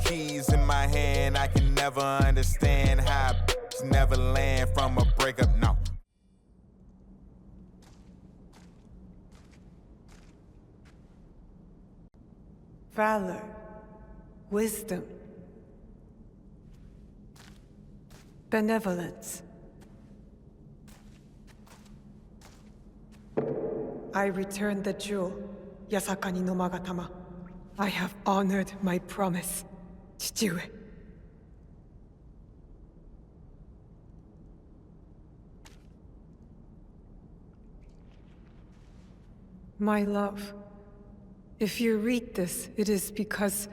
keys in my hand. I can never understand how never land from a breakup, no. Valor, wisdom, benevolence. I returned the jewel, Yasakani no Magatama. I have honored my promise, Chichiue. My love, if you read this, it is because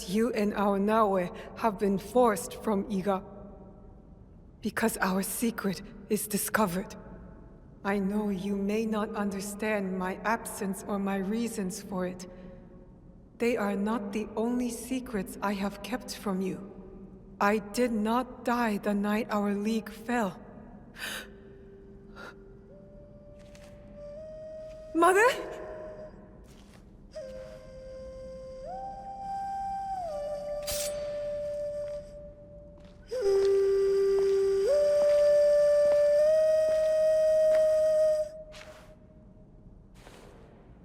you and our Naoe have been forced from Iga. Because our secret is discovered. I know you may not understand my absence or my reasons for it. They are not the only secrets I have kept from you. I did not die the night our league fell. Mother?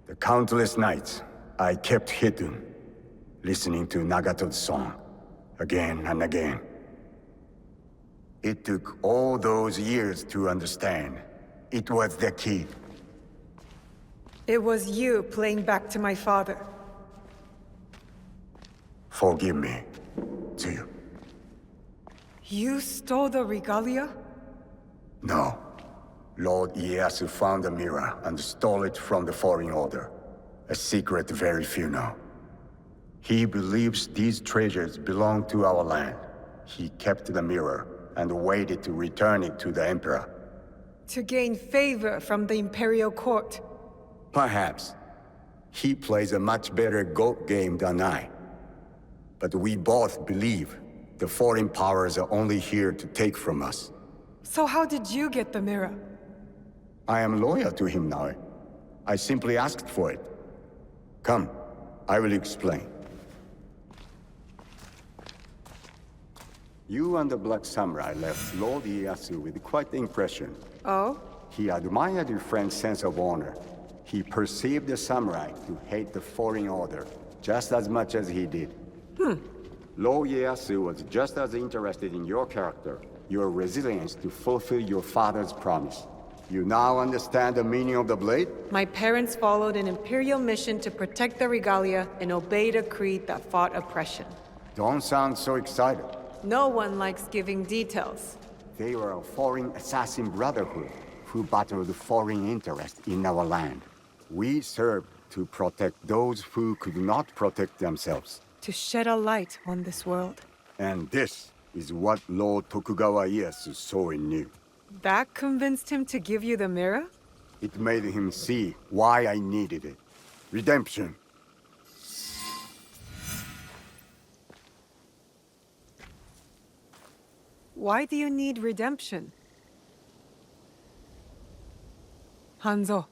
The countless nights I kept hidden, listening to Nagato's song, again and again. It took all those years to understand. It was the key. It was you playing back to my father. Forgive me, too. You stole the regalia? No. Lord Ieyasu found the mirror and stole it from the Foreign Order. A secret very few know. He believes these treasures belong to our land. He kept the mirror and waited to return it to the Emperor. To gain favor from the Imperial Court. Perhaps. He plays a much better goat game than I. But we both believe the foreign powers are only here to take from us. So how did you get the mirror? I am loyal to him now. I simply asked for it. Come, I will explain. You and the Black Samurai left Lord Ieyasu with quite the impression. Oh? He admired your friend's sense of honor. He perceived the samurai to hate the Foreign Order just as much as he did. Lord Ieyasu was just as interested in your character, your resilience to fulfill your father's promise. You now understand the meaning of the blade? My parents followed an Imperial mission to protect the regalia and obeyed a creed that fought oppression. Don't sound so excited. No one likes giving details. They were a foreign assassin brotherhood who battled foreign interests in our land. We served to protect those who could not protect themselves. To shed a light on this world. And this is what Lord Tokugawa Ieyasu saw in you. That convinced him to give you the mirror? It made him see why I needed it. Redemption. Why do you need redemption? Hanzo.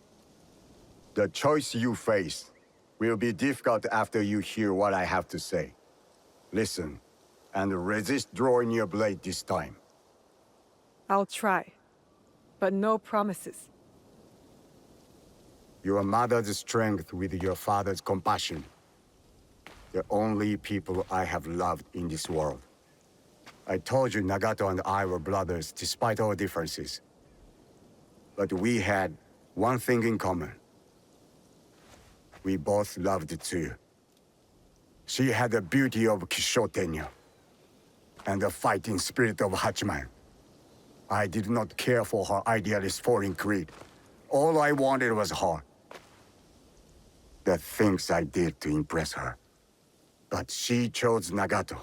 The choice you face will be difficult after you hear what I have to say. Listen, and resist drawing your blade this time. I'll try. But no promises. Your mother's strength with your father's compassion. The only people I have loved in this world. I told you Nagato and I were brothers despite our differences. But we had one thing in common. We both loved too. She had the beauty of Kishotenya and the fighting spirit of Hachiman. I did not care for her idealist foreign creed. All I wanted was her. The things I did to impress her. But she chose Nagato,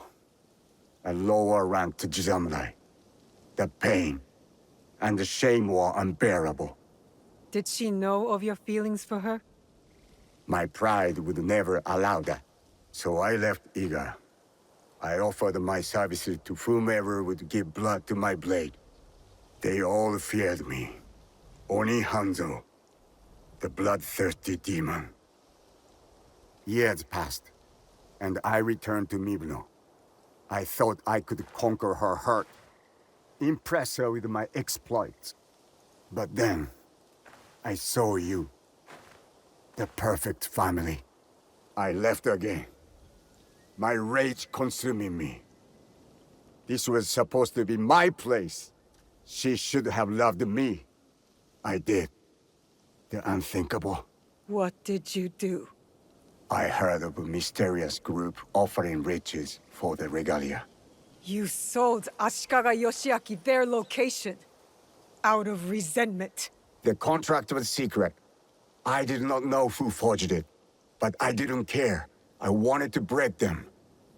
a lower ranked Jisamurai. The pain and the shame were unbearable. Did she know of your feelings for her? My pride would never allow that. So I left Iga. I offered my services to whomever would give blood to my blade. They all feared me. Only Hanzo, the bloodthirsty demon. Years passed. and I returned to Mibno. I thought I could conquer her hurt, impress her with my exploits. But then, I saw you. The perfect family. I left again. My rage consuming me. This was supposed to be my place. She should have loved me. I did. The unthinkable. What did you do? I heard of a mysterious group offering riches for the regalia. You sold Ashikaga Yoshiaki their location. Out of resentment. The contract was secret. I did not know who forged it, but I didn't care. I wanted to break them.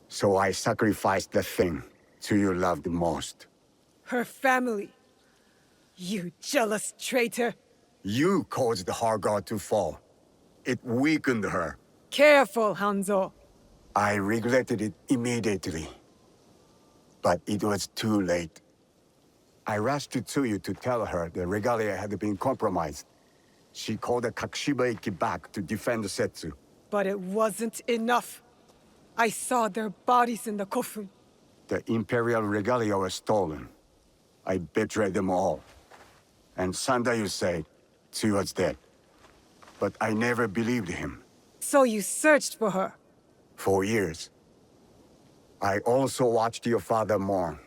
So I sacrificed the thing to you loved most. Her family. You jealous traitor. You caused her god to fall. It weakened her. Careful, Hanzo. I regretted it immediately. But it was too late. I rushed to Tsuyu to tell her the regalia had been compromised. She called the Kakushiba-iki back to defend Setsu. But it wasn't enough. I saw their bodies in the kofun. The Imperial regalia was stolen. I betrayed them all. And Sandayu said Tsuyu was dead. But I never believed him. So you searched for her? For years. I also watched your father mourn.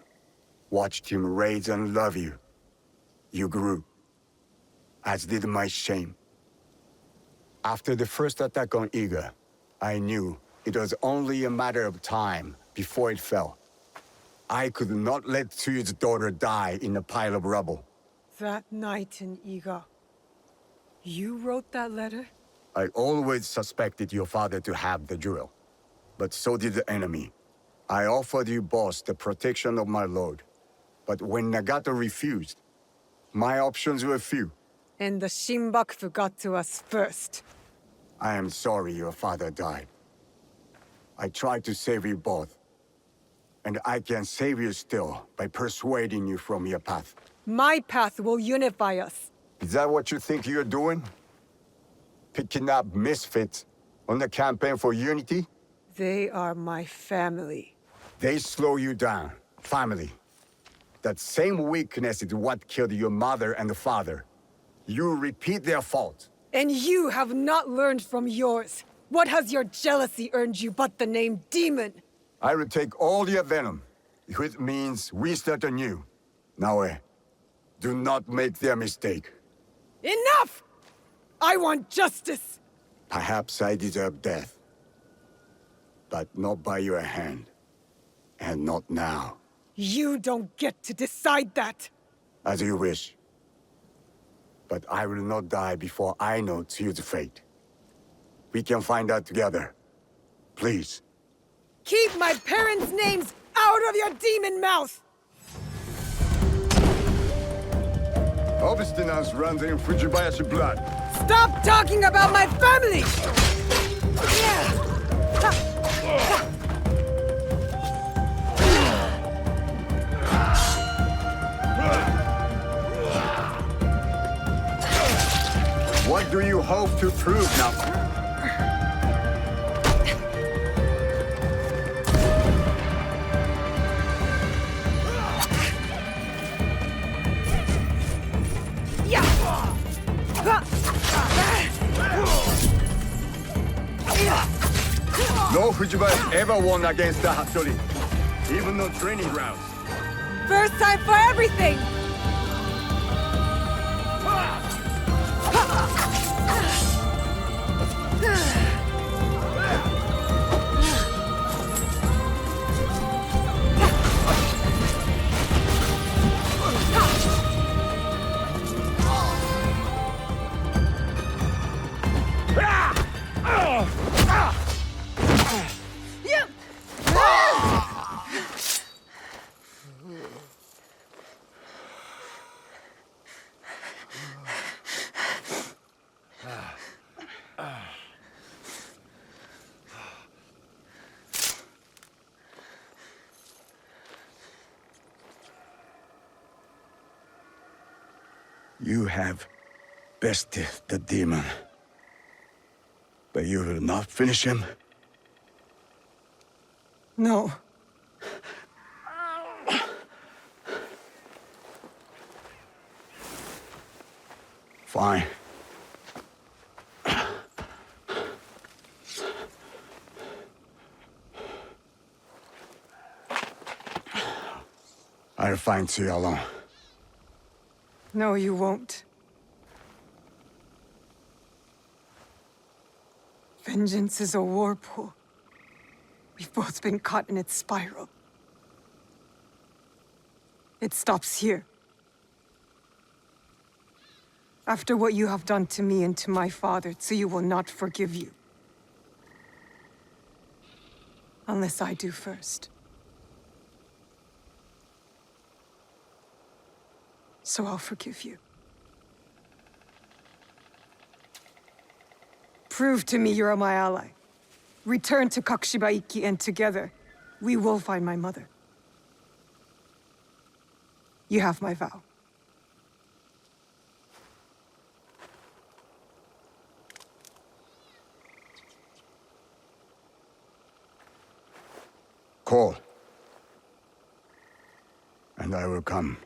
Watched him raise and love you. You grew. As did my shame. After the first attack on Iga, I knew it was only a matter of time before it fell. I could not let Tsuyu's daughter die in a pile of rubble. That night in Iga, you wrote that letter? I always suspected your father to have the jewel, but so did the enemy. I offered you both the protection of my lord, but when Nagato refused, my options were few. And the Shinbakufu got to us first. I am sorry your father died. I tried to save you both, and I can save you still by persuading you from your path. My path will unify us. Is that what you think you're doing? Picking up misfits on the campaign for unity? They are my family. They slow you down. Family. That same weakness is what killed your mother and father. You repeat their fault. And you have not learned from yours. What has your jealousy earned you but the name Demon? I will take all your venom, if it means we start anew. Naoe, do not make their mistake. Enough! I want justice! Perhaps I deserve death. But not by your hand. And not now. You don't get to decide that! As you wish. But I will not die before I know Tsuyu's fate. We can find out together. Please. Keep my parents' names out of your demon mouth! Obstinance runs in Fujibayashi blood. Stop talking about my family! What do you hope to prove now? No Fujibayashi ever won against the Hattori, even on training grounds. First time for everything! You have bested the demon. But you will not finish him? No. Fine. I'll find you alone. No, you won't. Vengeance is a whirlpool. We've both been caught in its spiral. It stops here. After what you have done to me and to my father, Tsuyu will not forgive you. Unless I do first. So I'll forgive you. Prove to me you're my ally. Return to Kakushibaiki, and together, we will find my mother. You have my vow. Call. And I will come.